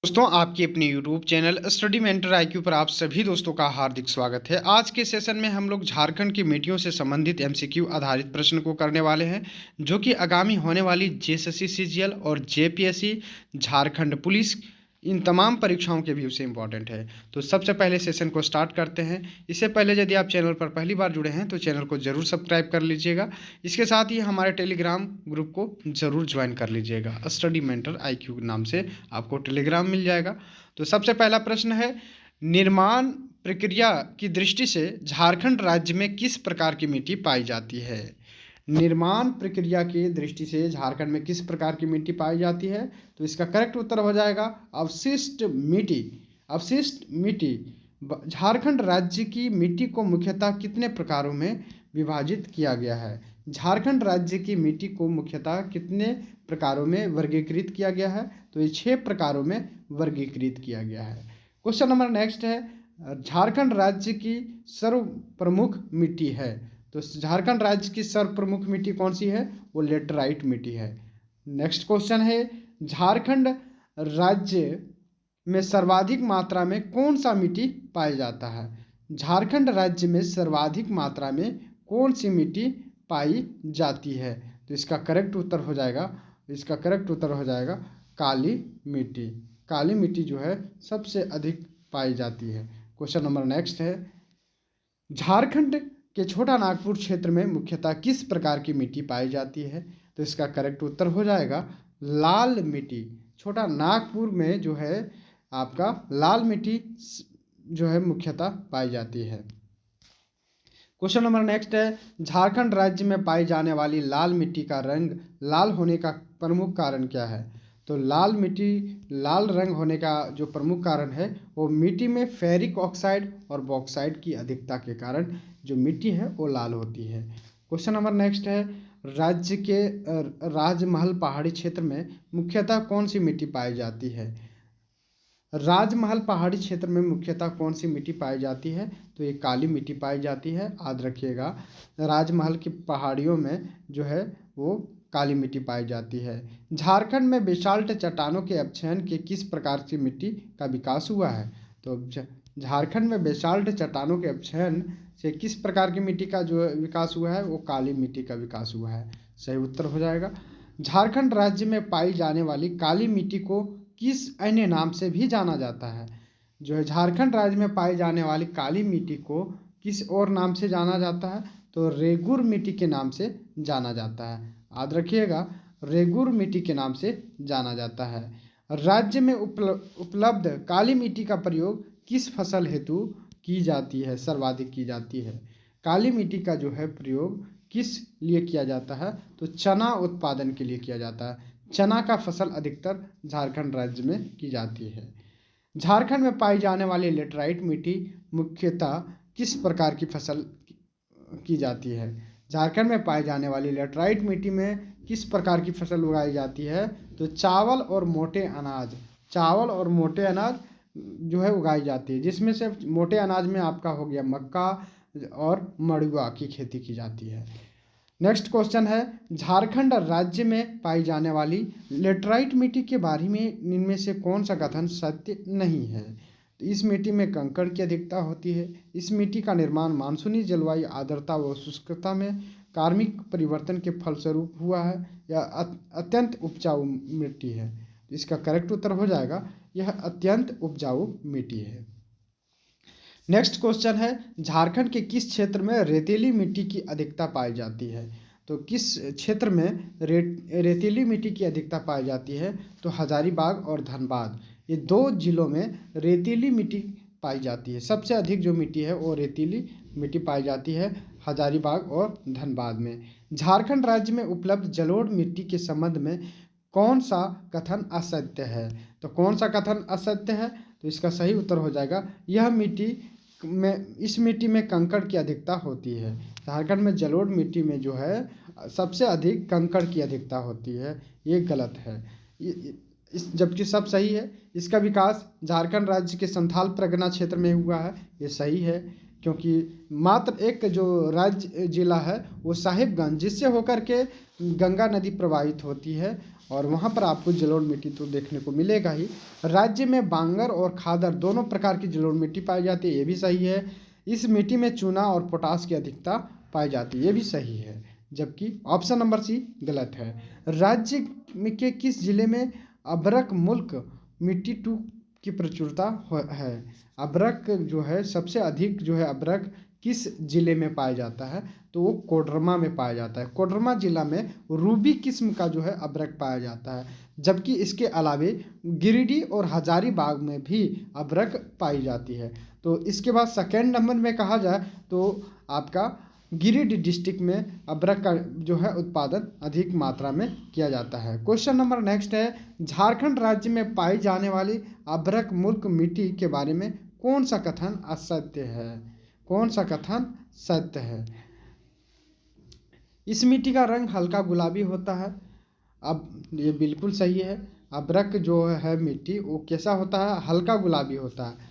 दोस्तों आपके अपने YouTube channel study mentor IQ पर आप सभी दोस्तों का हार्दिक स्वागत है। आज के सेशन में हम लोग झारखंड की मिट्टियों से संबंधित एमसीक्यू आधारित प्रश्न को करने वाले हैं, जो कि आगामी होने वाली जेएसएससी सीजीएल और जेपीएससी, झारखंड पुलिस, इन तमाम परीक्षाओं के व्यू से इम्पॉर्टेंट है। तो सबसे पहले सेशन को स्टार्ट करते हैं। इससे पहले यदि आप चैनल पर पहली बार जुड़े हैं तो चैनल को ज़रूर सब्सक्राइब कर लीजिएगा। इसके साथ ही हमारे टेलीग्राम ग्रुप को ज़रूर ज्वाइन कर लीजिएगा। स्टडी मेंटर आईक्यू नाम से आपको टेलीग्राम मिल जाएगा। तो सबसे पहला प्रश्न है, निर्माण प्रक्रिया की दृष्टि से झारखंड राज्य में किस प्रकार की मिट्टी पाई जाती है? निर्माण प्रक्रिया की दृष्टि से झारखंड में किस प्रकार की मिट्टी पाई जाती है? तो इसका करेक्ट उत्तर हो जाएगा अवशिष्ट मिट्टी। अवशिष्ट मिट्टी। झारखंड राज्य की मिट्टी को मुख्यतः कितने प्रकारों में विभाजित किया गया है? झारखंड राज्य की मिट्टी को मुख्यतः कितने प्रकारों में वर्गीकृत किया गया है? तो ये 6 प्रकारों में वर्गीकृत किया गया है। क्वेश्चन नंबर नेक्स्ट है, झारखंड राज्य की सर्व प्रमुख मिट्टी है। तो झारखंड राज्य की सर्व प्रमुख मिट्टी कौन सी है? वो लेटराइट मिट्टी है। नेक्स्ट क्वेश्चन है, झारखंड राज्य में सर्वाधिक मात्रा में कौन सा मिट्टी पाया जाता है? झारखंड राज्य में सर्वाधिक मात्रा में कौन सी मिट्टी पाई जाती है? तो इसका करेक्ट उत्तर हो जाएगा काली मिट्टी। काली मिट्टी जो है सबसे अधिक पाई जाती है। क्वेश्चन नंबर नेक्स्ट है, झारखंड के छोटा नागपुर क्षेत्र में मुख्यतः किस प्रकार की मिट्टी पाई जाती है? तो इसका करेक्ट उत्तर हो जाएगा लाल मिट्टी। छोटा नागपुर में जो है आपका लाल मिट्टी जो है मुख्यतः पाई जाती है। क्वेश्चन नंबर नेक्स्ट है, झारखंड राज्य में पाई जाने वाली लाल मिट्टी का रंग लाल होने का प्रमुख कारण क्या है? तो लाल मिट्टी लाल रंग होने का जो प्रमुख कारण है वो मिट्टी में फेरिक ऑक्साइड और बॉक्साइड की अधिकता के कारण जो मिट्टी है वो लाल होती है। क्वेश्चन नंबर नेक्स्ट है, राज्य के राजमहल पहाड़ी क्षेत्र में मुख्यतः कौन सी मिट्टी पाई जाती है? राजमहल पहाड़ी क्षेत्र में मुख्यतः कौन सी मिट्टी पाई जाती है? तो ये काली मिट्टी पाई जाती है। याद रखिएगा, राजमहल की पहाड़ियों में जो है वो काली मिट्टी पाई जाती है। झारखंड में बेसाल्ट चट्टानों के अपक्षयन के किस प्रकार की मिट्टी का विकास हुआ है? तो झारखंड में बेसाल्ट चट्टानों के अपक्षयन से किस प्रकार की मिट्टी का जो विकास हुआ है वो काली मिट्टी का विकास हुआ है। सही उत्तर हो जाएगा। झारखंड राज्य में पाई जाने वाली काली मिट्टी को किस अन्य नाम से भी जाना जाता है? जो है झारखंड राज्य में पाई जाने वाली काली मिट्टी को किस और नाम से जाना जाता है? तो रेगुर मिट्टी के नाम से जाना जाता है। याद रखिएगा, रेगुर मिट्टी के नाम से जाना जाता है। राज्य में उपलब्ध काली मिट्टी का प्रयोग किस फसल हेतु की जाती है? सर्वाधिक की जाती है। काली मिट्टी का जो है प्रयोग किस लिए किया जाता है? तो चना उत्पादन के लिए किया जाता है। चना का फसल अधिकतर झारखंड राज्य में की जाती है। झारखंड में पाई जाने वाली लेटराइट मिट्टी मुख्यतः किस प्रकार की फसल की जाती है? झारखंड में पाई जाने वाली लेटराइट मिट्टी में किस प्रकार की फसल उगाई जाती है? तो चावल और मोटे अनाज जो है उगाई जाती है, जिसमें से मोटे अनाज में आपका हो गया मक्का और मड़ुआ की खेती की जाती है। नेक्स्ट क्वेश्चन है, झारखंड राज्य में पाई जाने वाली लेटराइट मिट्टी के बारे में इनमें से कौन सा कथन सत्य नहीं है? तो इस मिट्टी में कंकड़ की अधिकता होती है। इस मिट्टी का निर्माण मानसूनी जलवायु आर्द्रता व शुष्कता में कार्मिक परिवर्तन के फलस्वरूप हुआ है या अत्यंत उपजाऊ मिट्टी है। इसका करेक्ट उत्तर हो जाएगा यह अत्यंत उपजाऊ मिट्टी है। नेक्स्ट क्वेश्चन है, झारखंड के किस क्षेत्र में रेतीली मिट्टी की अधिकता पाई जाती है? तो किस क्षेत्र में रेतीली मिट्टी की अधिकता पाई जाती है? तो हजारीबाग और धनबाद, ये 2 जिलों में रेतीली मिट्टी पाई जाती है। सबसे अधिक जो मिट्टी है वो रेतीली मिट्टी पाई जाती है हजारीबाग और धनबाद में। झारखंड राज्य में उपलब्ध जलोढ़ मिट्टी के संबंध में कौन सा कथन असत्य है? तो कौन सा कथन असत्य है? तो इसका सही उत्तर हो जाएगा इस मिट्टी में कंकड़ की अधिकता होती है। झारखंड में जलोढ़ मिट्टी में जो है सबसे अधिक कंकड़ की अधिकता होती है, ये गलत है। जबकि सब सही है। इसका विकास झारखंड राज्य के संथाल परगना क्षेत्र में हुआ है, ये सही है, क्योंकि मात्र एक जो राज्य जिला है वो साहिबगंज, जिससे होकर के गंगा नदी प्रवाहित होती है और वहाँ पर आपको जलोढ़ मिट्टी तो देखने को मिलेगा ही। राज्य में बांगर और खादर दोनों प्रकार की जलोढ़ मिट्टी पाई जाती है, ये भी सही है। इस मिट्टी में चूना और पोटास की अधिकता पाई जाती है, ये भी सही है। जबकि ऑप्शन नंबर सी गलत है। राज्य के किस जिले में अभ्रक मुल्क मिट्टी टू की प्रचुरता है? अभ्रक जो है सबसे अधिक जो है अभ्रक किस जिले में पाया जाता है? तो वो कोडरमा में पाया जाता है। कोडरमा जिला में रूबी किस्म का जो है अभ्रक पाया जाता है। जबकि इसके अलावे गिरिडीह और हजारीबाग में भी अभ्रक पाई जाती है। तो इसके बाद सेकेंड नंबर में कहा जाए तो आपका गिरिडीह डिस्ट्रिक्ट में अभ्रक का जो है उत्पादन अधिक मात्रा में किया जाता है। क्वेश्चन नंबर नेक्स्ट है, झारखंड राज्य में पाई जाने वाली अभ्रक मुल्क मिट्टी के बारे में कौन सा कथन असत्य है? कौन सा कथन सत्य है? इस मिट्टी का रंग हल्का गुलाबी होता है। अब ये बिल्कुल सही है। अभ्रक जो है मिट्टी वो कैसा होता है? हल्का गुलाबी होता है।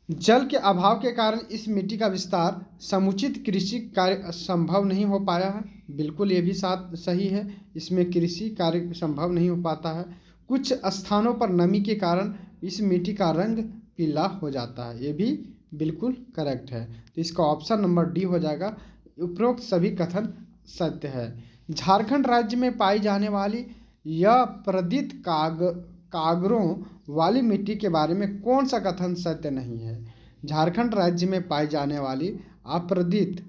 जल के अभाव के कारण इस मिट्टी का विस्तार समुचित कृषि कार्य संभव नहीं हो पाया है। बिल्कुल ये भी साथ सही है, इसमें कृषि कार्य संभव नहीं हो पाता है। कुछ स्थानों पर नमी के कारण इस मिट्टी का रंग पीला हो जाता है, ये भी बिल्कुल करेक्ट है। तो इसका ऑप्शन नंबर डी हो जाएगा। उपरोक्त सभी कथन सत्य है। झारखंड राज्य में पाई जाने वाली यह प्रदित कागरों वाली मिट्टी के बारे में कौन सा कथन सत्य नहीं है? झारखंड राज्य में पाई जाने वाली अप्रदित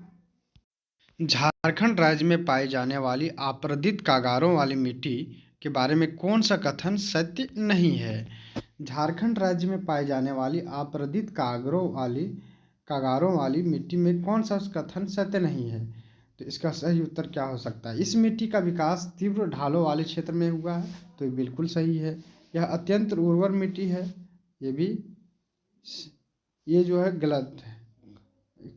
झारखंड राज्य में पाई जाने वाली अप्रदित कागारों वाली मिट्टी के बारे में कौन सा कथन सत्य नहीं है? झारखंड राज्य में पाई जाने वाली अप्रदित कागारों वाली मिट्टी में कौन सा कथन सत्य नहीं है? तो इसका सही उत्तर क्या हो सकता है? इस मिट्टी का विकास तीव्र ढालों वाले क्षेत्र में हुआ है, तो ये बिल्कुल सही है। यह अत्यंत उर्वर मिट्टी है, ये जो है गलत है।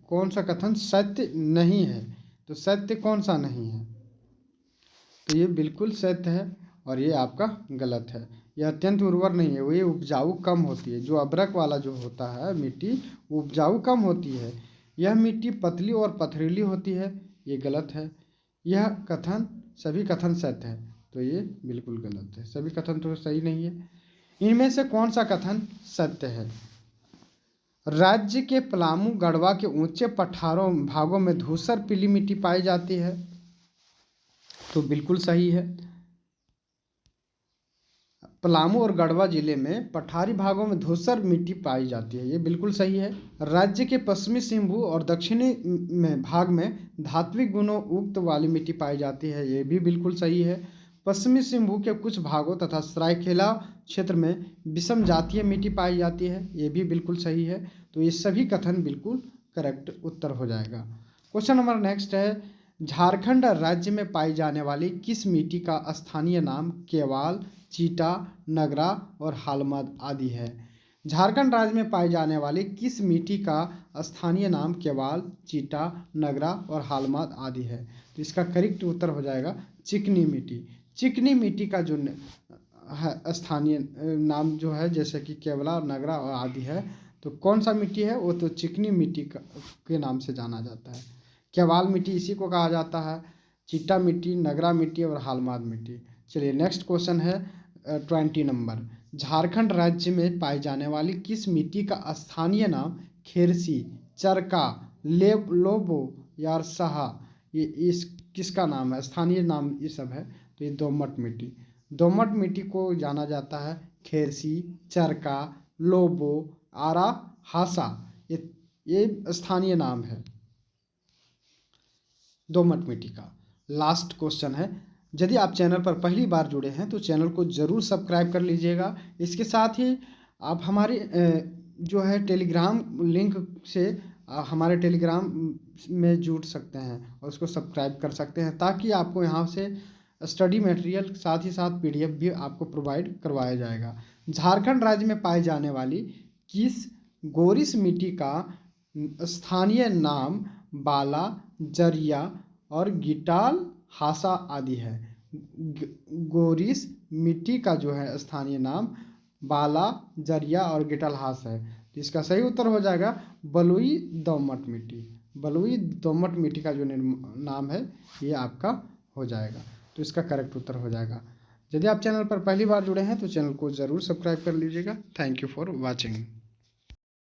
कौन सा कथन सत्य नहीं है? तो सत्य कौन सा नहीं है? तो ये बिल्कुल सत्य है और ये आपका गलत है। यह अत्यंत उर्वर नहीं है, वो ये उपजाऊ कम होती है। जो अभ्रक वाला जो होता है मिट्टी उपजाऊ कम होती है। यह मिट्टी पतली और पथरीली होती है, ये गलत है। यह कथन सभी कथन सत्य है, तो ये बिल्कुल गलत है। सभी कथन तो सही नहीं है। इनमें से कौन सा कथन सत्य है? राज्य के पलामू गढ़वा के ऊंचे पठारों भागों में धूसर पीली मिट्टी पाई जाती है, तो बिल्कुल सही है। पलामू और गढ़वा जिले में पठारी भागों में धूसर मिट्टी पाई जाती है, ये बिल्कुल सही है। राज्य के पश्चिमी सिंहभूम और दक्षिणी में भाग में धात्विक गुणों युक्त वाली मिट्टी पाई जाती है, ये भी बिल्कुल सही है। पश्चिमी सिंहभूम के कुछ भागों तथा सरायकेला क्षेत्र में विषम जातीय मिट्टी पाई जाती है, ये भी बिल्कुल सही है। तो ये सभी कथन बिल्कुल करेक्ट उत्तर हो जाएगा। क्वेश्चन नंबर नेक्स्ट है, झारखंड राज्य में पाई जाने वाली किस मिट्टी का स्थानीय नाम केवाल, चीटा, नगरा और हालमद आदि है? झारखंड राज्य में पाई जाने वाली किस मिट्टी का स्थानीय नाम केवाल, चीटा, नगरा और हालमद आदि है? तो इसका करेक्ट उत्तर हो जाएगा चिकनी मिट्टी। चिकनी मिट्टी का जो स्थानीय नाम जो है जैसे कि केवला और नगरा और आदि है, तो कौन सा मिट्टी है? वो तो चिकनी मिट्टी के नाम से जाना जाता है। केवाल मिट्टी इसी को कहा जाता है, चिट्टा मिट्टी, नगरा मिट्टी और हालमाद मिट्टी। चलिए नेक्स्ट क्वेश्चन है 20 नंबर। झारखंड राज्य में पाई जाने वाली किस मिट्टी का स्थानीय नाम खेरसी, चरका, लोबो या सहा, ये इस किसका नाम है? स्थानीय नाम ये सब है, तो ये दोमट मिट्टी। दोमट मिट्टी को जाना जाता है खेरसी, चरका, लोबो, आरा, हासा, ये स्थानीय नाम है दोमट मिट्टी का। लास्ट क्वेश्चन है, यदि आप चैनल पर पहली बार जुड़े हैं तो चैनल को ज़रूर सब्सक्राइब कर लीजिएगा। इसके साथ ही आप हमारी जो है टेलीग्राम लिंक से हमारे टेलीग्राम में जुड़ सकते हैं और उसको सब्सक्राइब कर सकते हैं, ताकि आपको यहाँ से स्टडी मटेरियल साथ ही साथ पीडीएफ भी आपको प्रोवाइड करवाया जाएगा। झारखंड राज्य में पाई जाने वाली किस गोरिस मिट्टी का स्थानीय नाम बाला, जरिया और गिटाल, हासा आदि है? गोरिस मिट्टी का जो है स्थानीय नाम बाला, जरिया और गिटाल हास है, तो इसका सही उत्तर हो जाएगा बलुई दोमट मिट्टी। बलुई दोमट मिट्टी का जो नाम है ये आपका हो जाएगा, तो इसका करेक्ट उत्तर हो जाएगा। यदि आप चैनल पर पहली बार जुड़े हैं तो चैनल को ज़रूर सब्सक्राइब कर लीजिएगा। Thank you for watching.